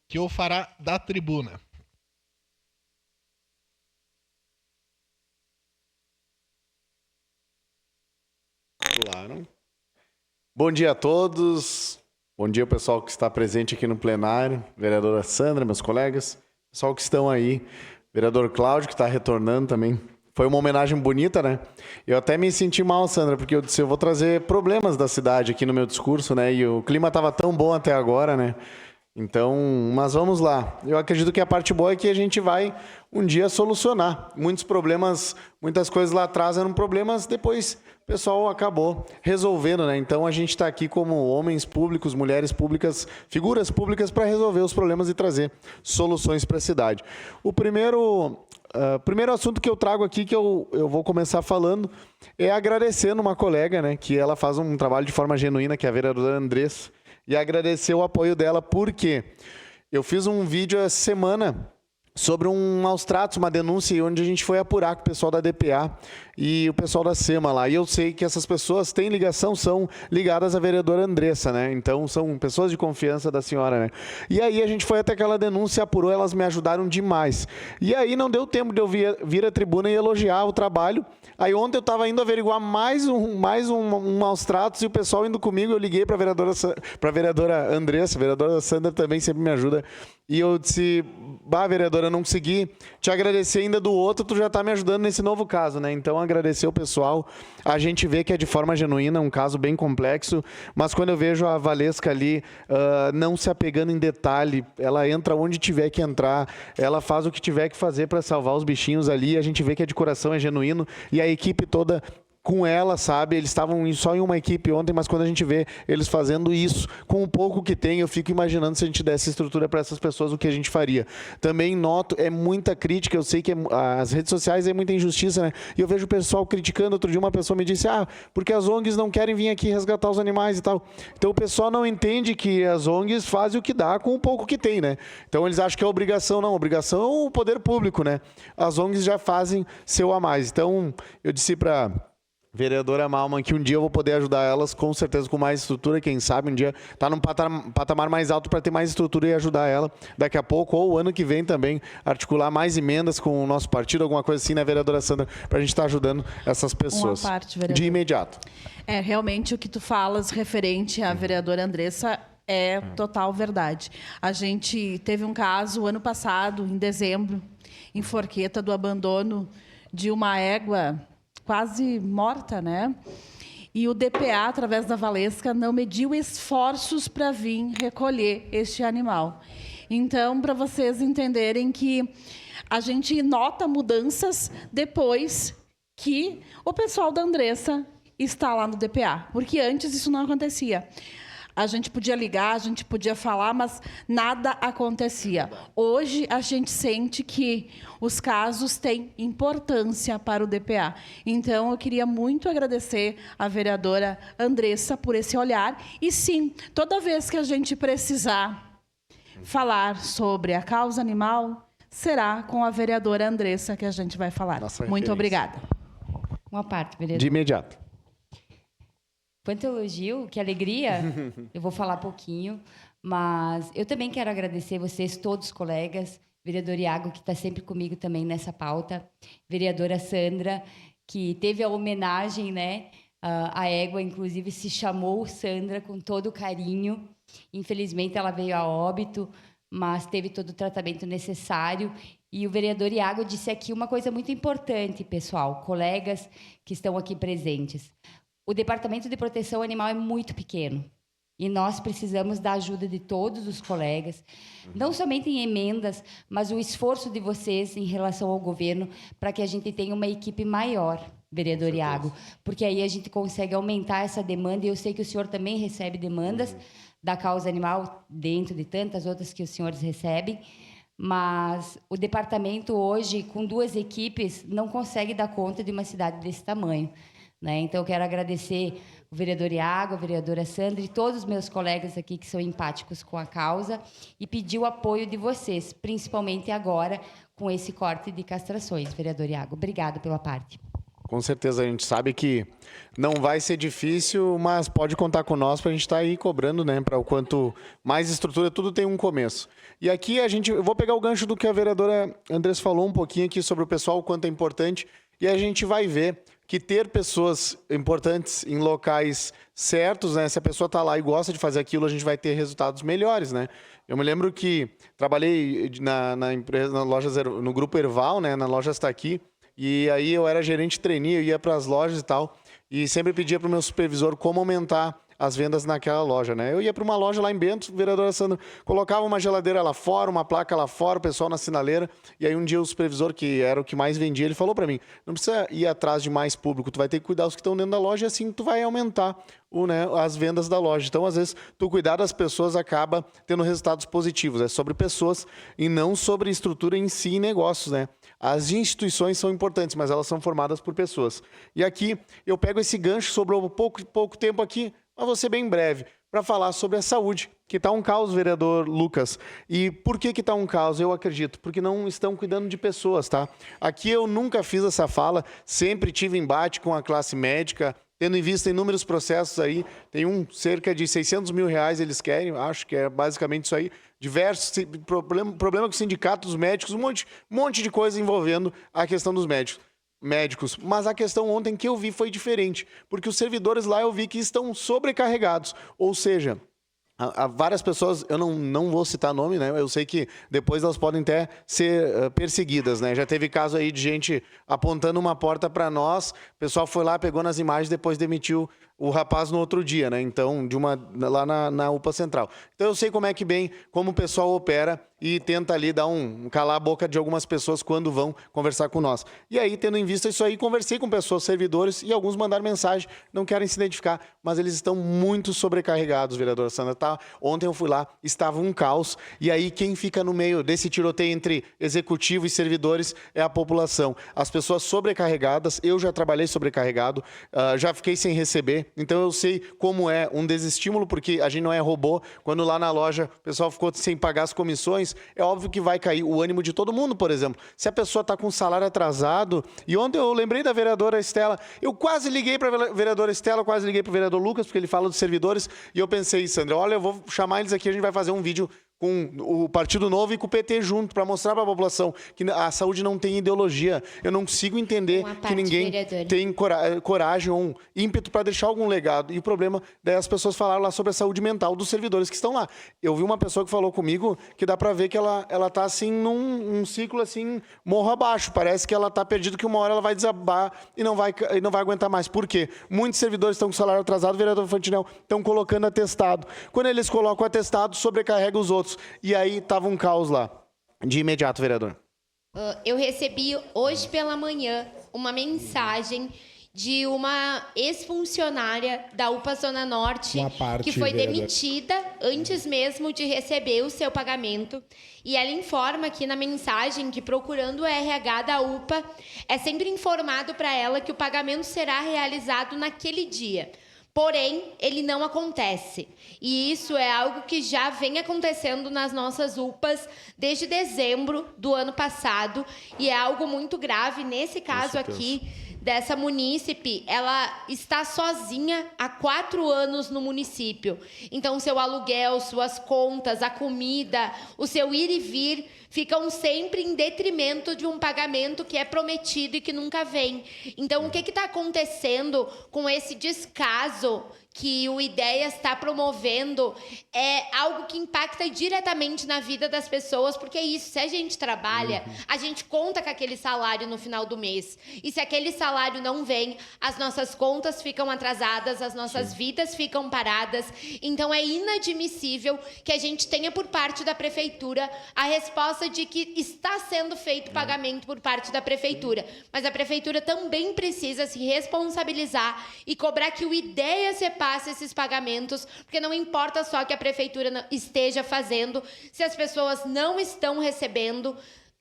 que o fará da tribuna. Claro. Bom dia a todos. Bom dia, pessoal que está presente aqui no plenário. Vereadora Sandra, meus colegas. Pessoal que estão aí. Vereador Cláudio, que está retornando também. Foi uma homenagem bonita, né? Eu até me senti mal, Sandra, porque eu disse, eu vou trazer problemas da cidade aqui no meu discurso, né? E o clima estava tão bom até agora, né? Então, mas vamos lá. Eu acredito que a parte boa é que a gente vai um dia solucionar. Muitos problemas, muitas coisas lá atrás eram problemas, depois o pessoal acabou resolvendo, né? Então a gente está aqui como homens públicos, mulheres públicas, figuras públicas para resolver os problemas e trazer soluções para a cidade. O primeiro assunto que eu trago aqui, que eu vou começar falando, é agradecendo uma colega, né? Que ela faz um trabalho de forma genuína, que é a vereadora Andressa, e agradecer o apoio dela, porque eu fiz um vídeo essa semana sobre um maus tratos, uma denúncia, onde a gente foi apurar com o pessoal da DPA e o pessoal da SEMA lá. E eu sei que essas pessoas têm ligação, são ligadas à vereadora Andressa, né? Então são pessoas de confiança da senhora, né? E aí a gente foi até aquela denúncia, apurou, elas me ajudaram demais. E aí não deu tempo de eu vir à tribuna e elogiar o trabalho. Aí ontem eu estava indo averiguar mais um maus tratos e o pessoal indo comigo, eu liguei para a vereadora Andressa, a vereadora Sandra também sempre me ajuda. E eu disse, vereadora, eu não consegui te agradecer ainda do outro, tu já está me ajudando nesse novo caso, né? Então, agradecer o pessoal. A gente vê que é de forma genuína, um caso bem complexo, mas quando eu vejo a Valesca ali não se apegando em detalhe, ela entra onde tiver que entrar, ela faz o que tiver que fazer para salvar os bichinhos ali, a gente vê que é de coração, é genuíno, e a equipe toda com ela, sabe? Eles estavam só em uma equipe ontem, mas quando a gente vê eles fazendo isso, com o pouco que tem, eu fico imaginando se a gente desse estrutura para essas pessoas, o que a gente faria. Também noto, é muita crítica, eu sei que as redes sociais é muita injustiça, né? E eu vejo o pessoal criticando. Outro dia uma pessoa me disse, porque as ONGs não querem vir aqui resgatar os animais e tal. Então o pessoal não entende que as ONGs fazem o que dá com o pouco que tem, né? Então eles acham que é obrigação, não. Obrigação é o poder público, né? As ONGs já fazem seu a mais. Então eu disse para vereadora Malman, que um dia eu vou poder ajudar elas, com certeza com mais estrutura, quem sabe um dia tá num patamar mais alto para ter mais estrutura e ajudar ela daqui a pouco, ou o ano que vem também, articular mais emendas com o nosso partido, alguma coisa assim, né, vereadora Sandra, para a gente estar ajudando essas pessoas. Uma parte, vereador. De imediato. Realmente o que tu falas referente à vereadora Andressa é total verdade. A gente teve um caso ano passado, em dezembro, em Forqueta, do abandono de uma égua quase morta, né? E o DPA, através da Valesca, não mediu esforços para vir recolher este animal. Então, para vocês entenderem que a gente nota mudanças depois que o pessoal da Andressa está lá no DPA, porque antes isso não acontecia. A gente podia ligar, a gente podia falar, mas nada acontecia. Hoje, a gente sente que os casos têm importância para o DPA. Então, eu queria muito agradecer a vereadora Andressa por esse olhar. E, sim, toda vez que a gente precisar falar sobre a causa animal, será com a vereadora Andressa que a gente vai falar. Muito obrigada. Uma parte, vereador. De imediato. Quanto elogio, que alegria, eu vou falar pouquinho, mas eu também quero agradecer vocês, todos os colegas, vereador Iago, que está sempre comigo também nessa pauta, vereadora Sandra, que teve a homenagem, né? A égua, inclusive, se chamou Sandra com todo carinho. Infelizmente, ela veio a óbito, mas teve todo o tratamento necessário. E o vereador Iago disse aqui uma coisa muito importante, pessoal, colegas que estão aqui presentes. O Departamento de Proteção Animal é muito pequeno e nós precisamos da ajuda de todos os colegas, não somente em emendas, mas o esforço de vocês em relação ao governo para que a gente tenha uma equipe maior, vereador Iago, porque aí a gente consegue aumentar essa demanda e eu sei que o senhor também recebe demandas da causa animal, dentro de tantas outras que os senhores recebem, mas o departamento hoje, com 2 equipes, não consegue dar conta de uma cidade desse tamanho. Né? Então, eu quero agradecer o vereador Iago, a vereadora Sandra e todos os meus colegas aqui que são empáticos com a causa e pedir o apoio de vocês, principalmente agora com esse corte de castrações, vereador Iago. Obrigado pela parte. Com certeza, a gente sabe que não vai ser difícil, mas pode contar conosco para a gente estar aí cobrando, né? Para o quanto mais estrutura, tudo tem um começo. E aqui eu vou pegar o gancho do que a vereadora Andressa falou um pouquinho aqui sobre o pessoal, o quanto é importante, e a gente vai ver que ter pessoas importantes em locais certos, né? Se a pessoa está lá e gosta de fazer aquilo, a gente vai ter resultados melhores, né? Eu me lembro que trabalhei na empresa, na loja no Grupo Erval, né? Na loja está aqui. E aí eu era gerente trainee, eu ia para as lojas e tal, e sempre pedia para o meu supervisor como aumentar as vendas naquela loja, né? Eu ia para uma loja lá em Bento, vereadora Sandra, colocava uma geladeira lá fora, uma placa lá fora, o pessoal na sinaleira, e aí um dia o supervisor, que era o que mais vendia, ele falou para mim, não precisa ir atrás de mais público, tu vai ter que cuidar dos que estão dentro da loja e assim tu vai aumentar as vendas da loja. Então, às vezes, tu cuidar das pessoas acaba tendo resultados positivos. É sobre pessoas e não sobre estrutura em si e negócios, né? As instituições são importantes, mas elas são formadas por pessoas. E aqui, eu pego esse gancho, sobrou pouco tempo aqui, mas vou ser bem breve, para falar sobre a saúde, que está um caos, vereador Lucas. E por que está um caos? Eu acredito, porque não estão cuidando de pessoas, tá? Aqui eu nunca fiz essa fala, sempre tive embate com a classe médica, tendo em vista inúmeros processos aí, tem cerca de 600 mil reais eles querem, acho que é basicamente isso aí, diversos problema com o sindicato dos médicos, um monte de coisa envolvendo a questão dos médicos. Mas a questão ontem que eu vi foi diferente, porque os servidores lá eu vi que estão sobrecarregados, ou seja, há várias pessoas, eu não vou citar nome, né? Eu sei que depois elas podem até ser perseguidas, né? Já teve caso aí de gente apontando uma porta para nós, o pessoal foi lá, pegou nas imagens, depois demitiu o rapaz no outro dia, né? Então, lá na UPA Central. Então, eu sei como o pessoal opera e tenta ali calar a boca de algumas pessoas quando vão conversar com nós. E aí, tendo em vista isso aí, conversei com pessoas, servidores, e alguns mandaram mensagem, não querem se identificar, mas eles estão muito sobrecarregados, vereadora Sandra. Tá? Ontem eu fui lá, estava um caos, e aí quem fica no meio desse tiroteio entre executivo e servidores é a população. As pessoas sobrecarregadas, eu já trabalhei sobrecarregado, já fiquei sem receber, então eu sei como é um desestímulo, porque a gente não é robô. Quando lá na loja o pessoal ficou sem pagar as comissões, é óbvio que vai cair o ânimo de todo mundo, por exemplo. Se a pessoa está com o salário atrasado, e ontem eu lembrei da vereadora Estela, eu quase liguei para a vereadora Estela, quase liguei para o vereador Lucas, porque ele fala dos servidores, e eu pensei, Sandra, olha, eu vou chamar eles aqui, a gente vai fazer um vídeo com o Partido Novo e com o PT junto, para mostrar para a população que a saúde não tem ideologia. Eu não consigo entender que ninguém tem coragem ou um ímpeto para deixar algum legado. E o problema, daí as pessoas falaram lá sobre a saúde mental dos servidores que estão lá. Eu vi uma pessoa que falou comigo que dá para ver que ela tá assim num ciclo assim, morro abaixo. Parece que ela tá perdida, que uma hora ela vai desabar e não vai aguentar mais. Por quê? Muitos servidores estão com salário atrasado, vereador Fantinel, estão colocando atestado. Quando eles colocam atestado, sobrecarrega os outros. E aí tava um caos lá. De imediato, vereador. Eu recebi hoje pela manhã uma mensagem de uma ex-funcionária da UPA Zona Norte que foi demitida antes mesmo de receber o seu pagamento. E ela informa aqui na mensagem que, procurando o RH da UPA, é sempre informado para ela que o pagamento será realizado naquele dia. Porém, ele não acontece. E isso é algo que já vem acontecendo nas nossas UPAs desde dezembro do ano passado. E é algo muito grave. Nesse caso aqui, dessa munícipe, ela está sozinha há 4 anos no município. Então, seu aluguel, suas contas, a comida, o seu ir e vir ficam sempre em detrimento de um pagamento que é prometido e que nunca vem. Então, o que está acontecendo com esse descaso que o Ideias está promovendo é algo que impacta diretamente na vida das pessoas, porque é isso, se a gente trabalha, a gente conta com aquele salário no final do mês. E se aquele salário não vem, as nossas contas ficam atrasadas, as nossas vidas ficam paradas. Então, é inadmissível que a gente tenha por parte da Prefeitura a resposta de que está sendo feito pagamento por parte da Prefeitura. Mas a Prefeitura também precisa se responsabilizar e cobrar que o Ideias repasse esses pagamentos, porque não importa só que a Prefeitura esteja fazendo, se as pessoas não estão recebendo,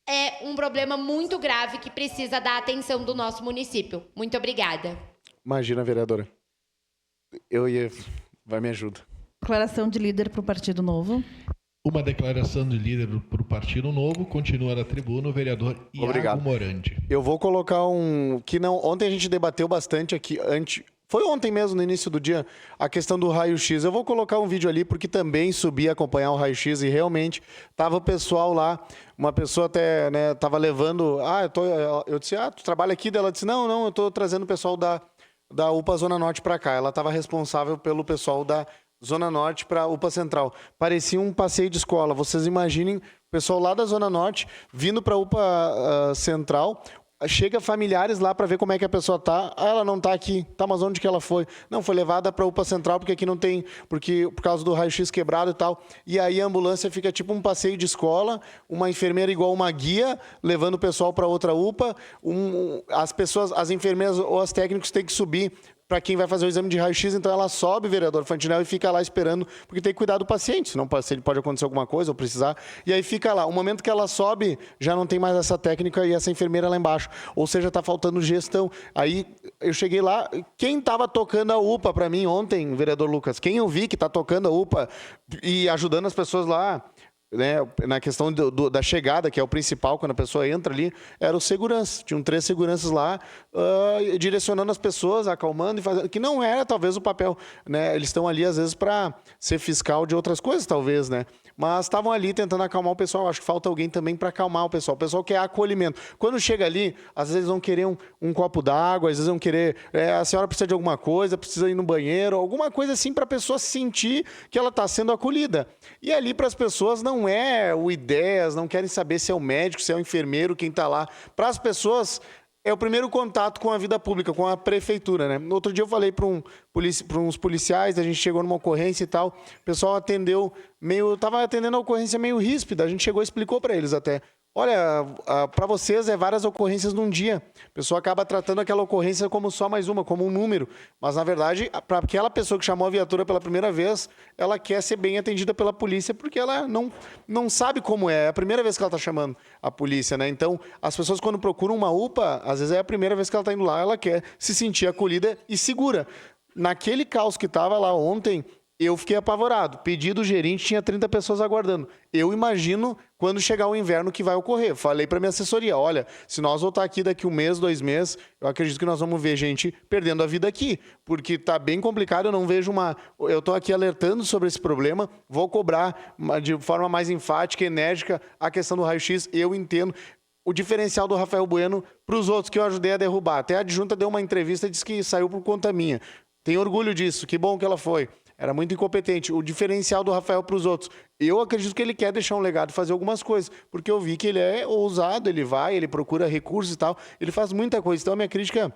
é um problema muito grave que precisa da atenção do nosso município. Muito obrigada. Imagina, vereadora. Vai, me ajuda. Declaração de líder para o Partido Novo. Uma declaração de líder para o Partido Novo. Continua na tribuna o vereador Iago Morandi. Eu vou colocar que não. Ontem a gente debateu bastante aqui. Foi ontem mesmo, no início do dia, a questão do raio-x. Eu vou colocar um vídeo ali, porque também subi a acompanhar o raio-x e realmente tava o pessoal lá. Uma pessoa até, né, tava levando... eu disse, tu trabalha aqui? Ela disse, não, eu tô trazendo o pessoal da UPA Zona Norte para cá. Ela estava responsável pelo pessoal da Zona Norte para a UPA Central. Parecia um passeio de escola. Vocês imaginem o pessoal lá da Zona Norte vindo para a UPA Central. Chega familiares lá para ver como é que a pessoa tá. Ela não tá aqui. Tá, mas onde que ela foi? Não, foi levada para a UPA Central porque aqui não tem, por causa do raio-x quebrado e tal. E aí a ambulância fica tipo um passeio de escola, uma enfermeira igual uma guia, levando o pessoal para outra UPA. As enfermeiras ou os técnicos têm que subir para quem vai fazer o exame de raio-x, então ela sobe, vereador Fantinel, e fica lá esperando, porque tem que cuidar do paciente, senão pode acontecer alguma coisa ou precisar, e aí fica lá. O momento que ela sobe, já não tem mais essa técnica e essa enfermeira lá embaixo, ou seja, está faltando gestão. Aí eu cheguei lá, quem estava tocando a UPA para mim ontem, vereador Lucas, quem eu vi que está tocando a UPA e ajudando as pessoas lá, né, na questão da chegada, que é o principal, quando a pessoa entra ali, era o segurança. Tinham 3 seguranças lá, direcionando as pessoas, acalmando, e fazendo, que não era talvez o papel, né? Eles estão ali às vezes para ser fiscal de outras coisas, talvez, né? Mas estavam ali tentando acalmar o pessoal. Acho que falta alguém também para acalmar o pessoal. O pessoal quer acolhimento. Quando chega ali, às vezes vão querer um copo d'água, às vezes vão querer... a senhora precisa de alguma coisa, precisa ir no banheiro, alguma coisa assim para a pessoa sentir que ela está sendo acolhida. E ali para as pessoas não é o ideias, não querem saber se é o médico, se é o enfermeiro, quem está lá. Para as pessoas... é o primeiro contato com a vida pública, com a prefeitura, né? No outro dia eu falei para uns policiais, a gente chegou numa ocorrência e tal, o pessoal atendeu estava atendendo a ocorrência meio ríspida, a gente chegou e explicou para eles até. Olha, para vocês várias ocorrências num dia. A pessoa acaba tratando aquela ocorrência como só mais uma, como um número. Mas, na verdade, para aquela pessoa que chamou a viatura pela primeira vez, ela quer ser bem atendida pela polícia porque ela não sabe como é. É a primeira vez que ela está chamando a polícia, né? Então, as pessoas quando procuram uma UPA, às vezes é a primeira vez que ela está indo lá, ela quer se sentir acolhida e segura. Naquele caos que estava lá ontem... eu fiquei apavorado. Pedi do gerente, tinha 30 pessoas aguardando. Eu imagino quando chegar o inverno que vai ocorrer. Falei para minha assessoria, olha, se nós voltar aqui daqui 1 mês, 2 meses, eu acredito que nós vamos ver gente perdendo a vida aqui, porque tá bem complicado, eu não vejo eu tô aqui alertando sobre esse problema, vou cobrar de forma mais enfática, enérgica, a questão do raio-x, eu entendo. O diferencial do Rafael Bueno para os outros que eu ajudei a derrubar. Até a adjunta deu uma entrevista e disse que saiu por conta minha. Tenho orgulho disso, que bom que ela foi. Era muito incompetente. O diferencial do Rafael para os outros. Eu acredito que ele quer deixar um legado e fazer algumas coisas. Porque eu vi que ele é ousado, ele procura recursos e tal. Ele faz muita coisa. Então a minha crítica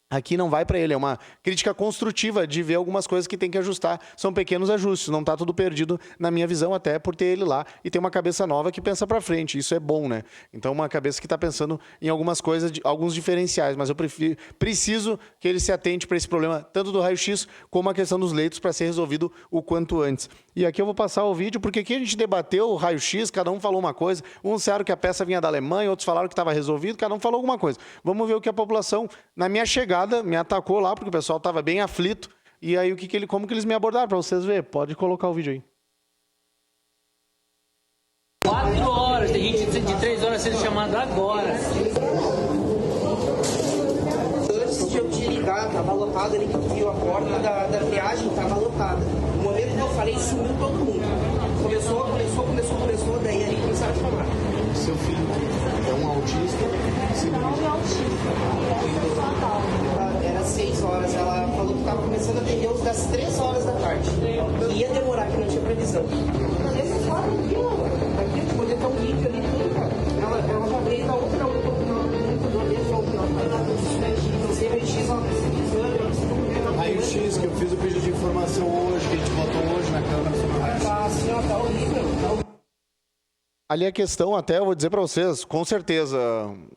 aqui não vai para ele. É uma crítica construtiva de ver algumas coisas que tem que ajustar. São pequenos ajustes. Não está tudo perdido na minha visão, até por ter ele lá. E ter uma cabeça nova que pensa para frente. Isso é bom, né? Então uma cabeça que está pensando em algumas coisas, alguns diferenciais. Mas eu preciso que ele se atente para esse problema, tanto do raio-x como a questão dos leitos, para ser resolvido o quanto antes. E aqui eu vou passar o vídeo, porque aqui a gente debateu o raio-x, cada um falou uma coisa. Uns disseram que a peça vinha da Alemanha, outros falaram que estava resolvido, cada um falou alguma coisa. Vamos ver o que a população, na minha chegada, me atacou lá, porque o pessoal estava bem aflito. E aí como que eles me abordaram, para vocês verem. Pode colocar o vídeo aí. 4 horas, tem gente de 3 horas sendo chamado agora. Antes de eu te ligar, tava lotado ali, que viu a porta da triagem, tava lotada. No momento que eu falei, sumiu todo mundo. Começou, daí ali começaram a chamar. Seu filho é um autista? Não é autista, era 6 horas, ela falou que tava começando a atender os das 3 horas da tarde. Ia demorar, que não tinha previsão. Essas horas aqui, eu poder ter um vídeo ali, tudo, cara. Ela já veio da outra computador dele, falou que ela vai dar todos os testes, não sei, raio-x, ela precisa. Raio-x, que eu fiz o pedido de informação hoje, que a gente botou hoje na Câmara sobre o raio-x. Tá, assim, ó, tá horrível. Ali a questão, até eu vou dizer para vocês, com certeza,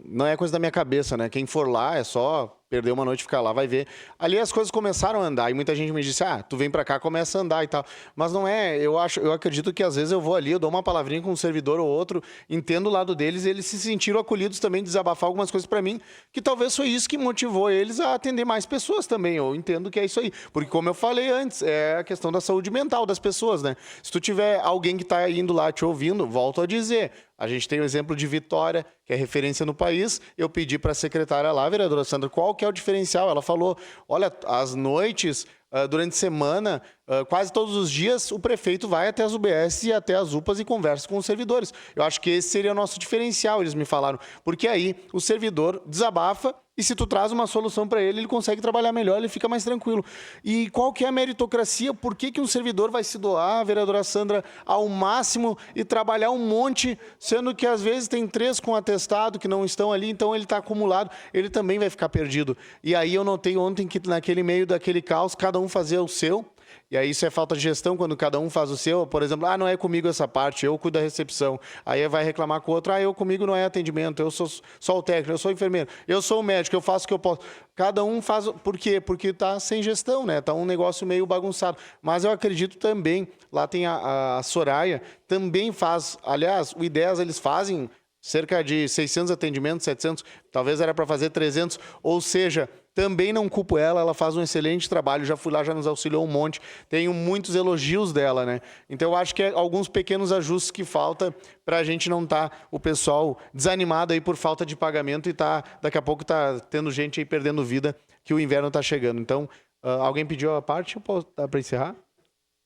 não é coisa da minha cabeça, né? Quem for lá é só perder uma noite, ficar lá, vai ver. Ali as coisas começaram a andar e muita gente me disse, tu vem pra cá, começa a andar e tal. Mas não é, eu acredito que às vezes eu vou ali, eu dou uma palavrinha com um servidor ou outro, entendo o lado deles e eles se sentiram acolhidos também, desabafar algumas coisas pra mim, que talvez foi isso que motivou eles a atender mais pessoas também. Eu entendo que é isso aí. Porque como eu falei antes, é a questão da saúde mental das pessoas, né? Se tu tiver alguém que tá indo lá te ouvindo, volto a dizer, a gente tem o exemplo de Vitória, que é referência no país. Eu pedi para a secretária lá, a vereadora Sandra, qual que é o diferencial? Ela falou, olha, às noites, durante a semana, quase todos os dias, o prefeito vai até as UBS e até as UPAs e conversa com os servidores. Eu acho que esse seria o nosso diferencial, eles me falaram. Porque aí o servidor desabafa e se tu traz uma solução para ele, ele consegue trabalhar melhor, ele fica mais tranquilo. E qual que é a meritocracia? Por que um servidor vai se doar, vereadora Sandra, ao máximo e trabalhar um monte, sendo que às vezes tem 3 com atestado que não estão ali, então ele está acumulado, ele também vai ficar perdido. E aí eu notei ontem que naquele meio daquele caos, cada um fazia o seu. E aí isso é falta de gestão, quando cada um faz o seu. Por exemplo, não é comigo essa parte, eu cuido da recepção. Aí vai reclamar com o outro, eu comigo não é atendimento, eu sou só o técnico, eu sou o enfermeiro, eu sou o médico, eu faço o que eu posso. Cada um faz... Por quê? Porque está sem gestão, né? Está um negócio meio bagunçado. Mas eu acredito também, lá tem a Soraya, também faz... Aliás, o IDES eles fazem cerca de 600 atendimentos, 700, talvez era para fazer 300, ou seja... Também não culpo ela, ela faz um excelente trabalho, já fui lá, já nos auxiliou um monte, tenho muitos elogios dela, né? Então eu acho que é alguns pequenos ajustes que falta para a gente não estar o pessoal desanimado aí por falta de pagamento e daqui a pouco tá tendo gente aí perdendo vida, que o inverno está chegando. Então, alguém pediu a parte, eu posso dar para encerrar?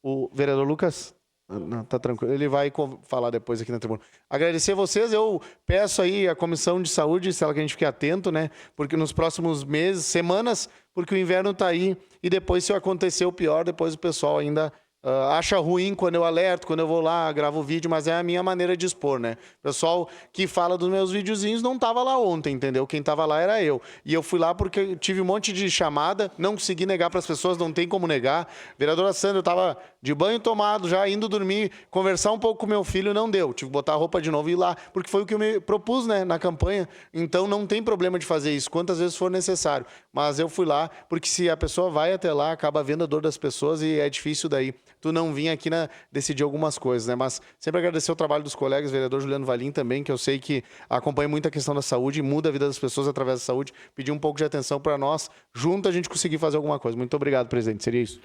O vereador Lucas? Não, tá tranquilo. Ele vai falar depois aqui na tribuna. Agradecer a vocês. Eu peço aí a Comissão de Saúde, se ela que a gente fique atento, né? Porque nos próximos meses, semanas, porque o inverno tá aí e depois, se acontecer o pior, depois o pessoal ainda acha ruim quando eu alerto, quando eu vou lá, gravo o vídeo, mas é a minha maneira de expor, né? O pessoal que fala dos meus videozinhos não tava lá ontem, entendeu? Quem tava lá era eu. E eu fui lá porque tive um monte de chamada, não consegui negar para as pessoas, não tem como negar. Vereadora Sandra, eu tava de banho tomado, já indo dormir, conversar um pouco com meu filho, não deu. Tive que botar a roupa de novo e ir lá, porque foi o que eu me propus, né, na campanha. Então não tem problema de fazer isso, quantas vezes for necessário. Mas eu fui lá, porque se a pessoa vai até lá, acaba vendo a dor das pessoas e é difícil daí tu não vir aqui decidir algumas coisas, né? Mas sempre agradecer o trabalho dos colegas, vereador Juliano Valim também, que eu sei que acompanha muito a questão da saúde e muda a vida das pessoas através da saúde. Pedir um pouco de atenção para nós, junto a gente conseguir fazer alguma coisa. Muito obrigado, presidente. Seria isso.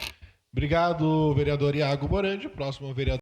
Obrigado, vereador Iago Morandi. Próximo vereador.